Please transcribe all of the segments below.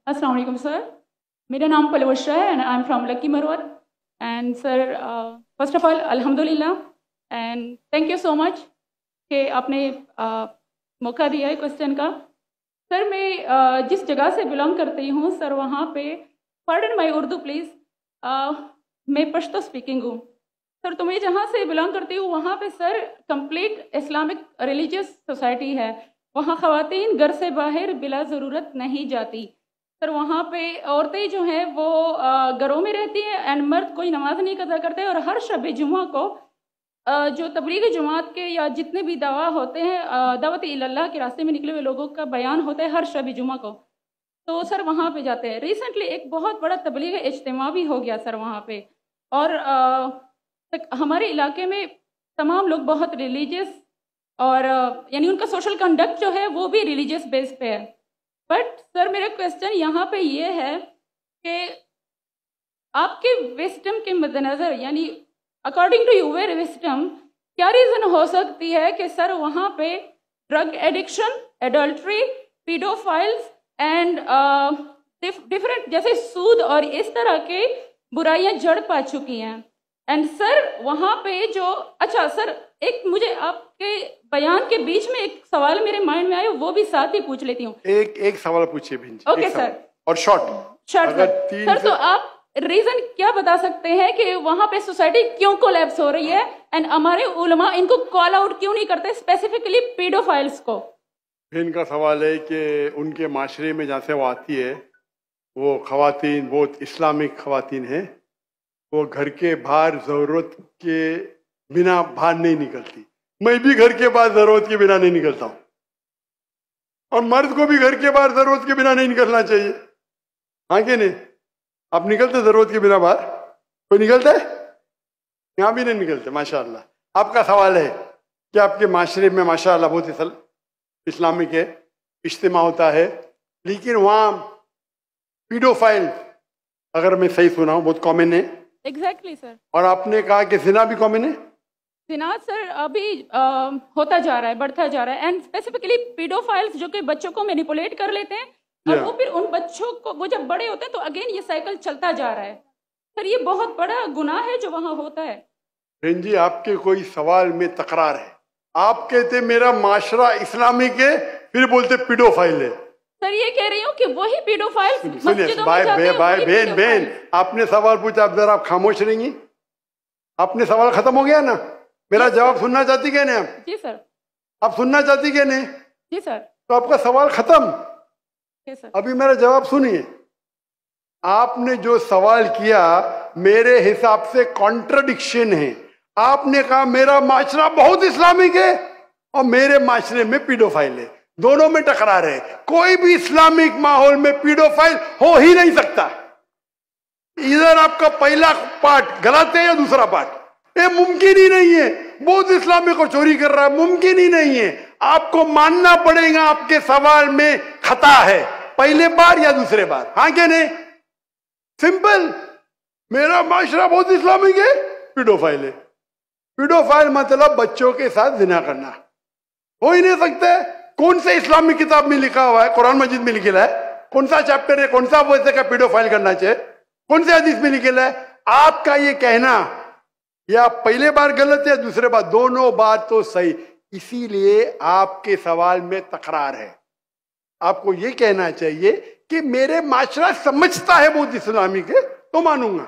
अस्सलाम वालेकुम सर, मेरा नाम पलवशा है and I am from Lakki Marwat and sir first of all अल्हम्दुलिल्लाह and thank you so much कि आपने मौका दिया है क्वेश्चन का। सर मैं जिस जगह से बिलोंग करती हूँ सर वहाँ पे पार्डन माई उर्दू प्लीज़, मैं पश्तो स्पीकिंग हूँ सर। तो मैं जहाँ से बिलोंग करती हूँ वहाँ पे sir complete Islamic religious society है। वहाँ ख़वातीन घर से बाहर बिला ज़रूरत नहीं जाती सर। वहाँ पे औरतें जो हैं वो घरों में रहती हैं एंड मर्द कोई नमाज नहीं अदा करते। और हर शब जुमा को जो तबलीगी जमात के या जितने भी दवा होते हैं दावत इल्लल्लाह के रास्ते में निकले हुए लोगों का बयान होता है हर शब जुमा को, तो सर वहाँ पे जाते हैं। रिसेंटली एक बहुत बड़ा तबलीगी इज्तिमा भी हो गया सर वहाँ पे। और हमारे इलाके में तमाम लोग बहुत रिलीजियस और यानी उनका सोशल कंडक्ट जो है वो भी रिलीजियस बेस पे है। बट सर मेरा क्वेश्चन यहाँ पे ये है कि आपके विस्डम के मद्देनज़र यानी अकॉर्डिंग टू यूर विस्डम क्या रीज़न हो सकती है कि सर वहाँ पे drug addiction, adultery, paedophiles and different जैसे सूद और इस तरह के बुराइयां जड़ पा चुकी हैं। एंड सर वहाँ पे जो अच्छा सर एक मुझे आपके बयान के बीच में एक सवाल मेरे माइंड में आया, वो भी साथ ही पूछ लेती हूँ। एक सवाल पूछिए बहन जी। Okay sir. और शॉर्ट सर तो आप रीजन क्या बता सकते हैं कि वहाँ पे सोसाइटी क्यों कोलैप्स हो रही है एंड हमारे उलमा इनको कॉल आउट क्यों नहीं करते, स्पेसिफिकली पीडोफाइल्स को? इनका सवाल है कि उनके माशरे में जहाँ से वो आती है वो खवातीन बहुत इस्लामिक खवातीन है, वो घर के बाहर ज़रूरत के बिना बाहर नहीं निकलती। मैं भी घर के बाहर ज़रूरत के बिना नहीं निकलता हूँ और मर्द को भी घर के बाहर ज़रूरत के बिना नहीं निकलना चाहिए। हाँ कि नहीं? आप निकलते ज़रूरत के बिना बाहर? कोई निकलता है? यहाँ भी नहीं निकलते माशाअल्लाह। आपका सवाल है कि आपके माशरे में माशाअल्लाह बहुत इस्लामिक है, इज्तिमा होता है, लेकिन वहाँ पीडोफाइल अगर मैं सही सुना हूँ बहुत कॉमन है। Exactly sir. और आपने कहा कि जिना भी कॉमन है? जिना सर अभी होता जा रहा है, बढ़ता जा रहा है एंड स्पेसिफिकली पीडोफाइल्स जो कि बच्चों को मैनिपुलेट कर लेते हैं और वो फिर उन बच्चों को वो जब बड़े होते हैं तो अगेन ये साइकिल चलता जा रहा है सर। ये बहुत बड़ा गुनाह है जो वहाँ होता है। बहन जी आपके कोई सवाल में तकरार है। आप कहते मेरा माशरा इस्लामिक है, फिर बोलते पीडोफाइल है। सर ये कह रही हूँ कि वही पीडोफाइल्स सुनिए बहन, आपने सवाल पूछा, अब जरा आप खामोश रहेंगी? आपने सवाल खत्म हो गया ना? मेरा जवाब सुनना चाहती क्या नहीं आप? जी सर। आप सुनना चाहती क्या नहीं? जी सर। तो आपका सवाल खत्म। सर अभी मेरा जवाब सुनिए। आपने जो सवाल किया मेरे हिसाब से कॉन्ट्रडिक्शन है। आपने कहा मेरा माशरा बहुत इस्लामिक है और मेरे माशरे में पीडोफाइल है, दोनों में टकरार है। कोई भी इस्लामिक माहौल में पीडोफाइल हो ही नहीं सकता। इधर आपका पहला पार्ट गलत है या दूसरा पार्ट? ये मुमकिन ही नहीं है। बहुत इस्लामिक को चोरी कर रहा है, मुमकिन ही नहीं है। आपको मानना पड़ेगा आपके सवाल में खता है, पहले बार या दूसरे बार। हाँ क्या नहीं? सिंपल। मेरा माशरा बहुत इस्लामिक है, पीडोफाइल है। पीडोफाइल मतलब बच्चों के साथ जिना करना हो ही नहीं सकता है। कौन से इस्लामिक किताब में लिखा हुआ है? कुरान मजीद में लिखा है? कौन सा चैप्टर है, कौन सा वैसे का पीडोफाइल करना चाहिए? कौन से हदीस में लिखा है? आपका ये कहना या पहले बार गलत है, दूसरे बार, दोनों बात तो सही। इसीलिए आपके सवाल में तकरार है। आपको ये कहना चाहिए कि मेरे माशरा समझता है बहुत इस्लामिक है तो मानूंगा।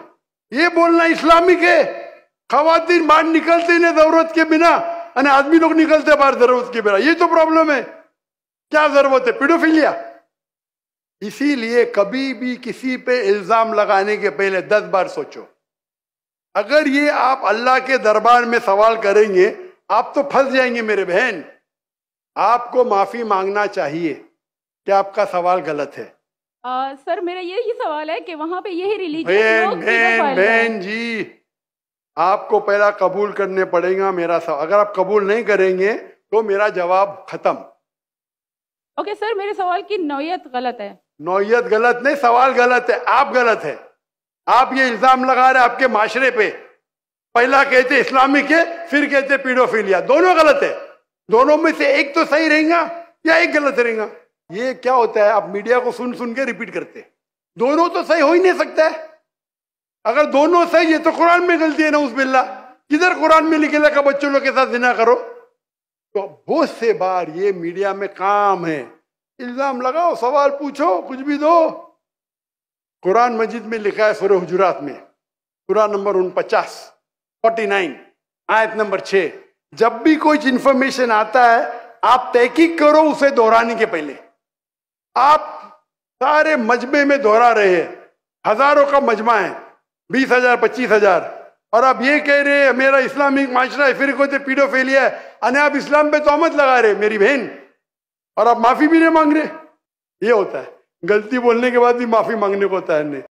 ये बोलना इस्लामिक है, खवातीन बाहर निकलते नहीं जरूरत के बिना और आदमी लोग निकलते बाहर जरूरत के बिना, ये तो प्रॉब्लम है। क्या जरूरत है? पीडोफिलिया। इसीलिए कभी भी किसी पे इल्जाम लगाने के पहले 10 बार सोचो। अगर ये आप अल्लाह के दरबार में सवाल करेंगे आप तो फंस जाएंगे मेरे बहन। आपको माफी मांगना चाहिए कि आपका सवाल गलत है। सर मेरा यही सवाल है कि वहां पे यही रिलीजियस लोग बहन जी आपको पहला कबूल करने पड़ेगा मेरा सवाल। अगर आप कबूल नहीं करेंगे तो मेरा जवाब खत्म। ओके सर, मेरे सवाल की नौयत गलत है। नौयत गलत नहीं, सवाल गलत है, आप गलत है। आप ये इल्जाम लगा रहे आपके माशरे पे। पहला कहते इस्लामिक है, फिर कहते पीडोफिलिया। दोनों गलत है। दोनों में से एक तो सही रहेगा या एक गलत रहेगा। ये क्या होता है, आप मीडिया को सुन सुन के रिपीट करते हैं। दोनों तो सही हो ही नहीं सकता है। अगर दोनों सही है तो कुरान में गलती है ना, उस बिल्ला किधर कुरान में लिखेगा कि बच्चों लोग के साथ जिना करो। तो बहुत से बार ये मीडिया में काम है, इल्जाम लगाओ, सवाल पूछो, कुछ भी दो। कुरान मजीद में लिखा है सूरह हुजुरात में, सूरह नंबर 49 आयत नंबर 6, जब भी कोई इंफॉर्मेशन आता है आप तहकीक करो उसे दोहराने के पहले। आप सारे मजमे में दोहरा रहे हैं, हजारों का मजमा है, 20,000 25,000, और आप ये कह रहे हैं मेरा इस्लामिक माशरा है, फिर कोई पीडोफिलिया है, अने आप इस्लाम पे तोहमत लगा रहे मेरी बहन, और आप माफी भी नहीं मांग रहे। ये होता है, गलती बोलने के बाद भी माफी मांगने को होता है।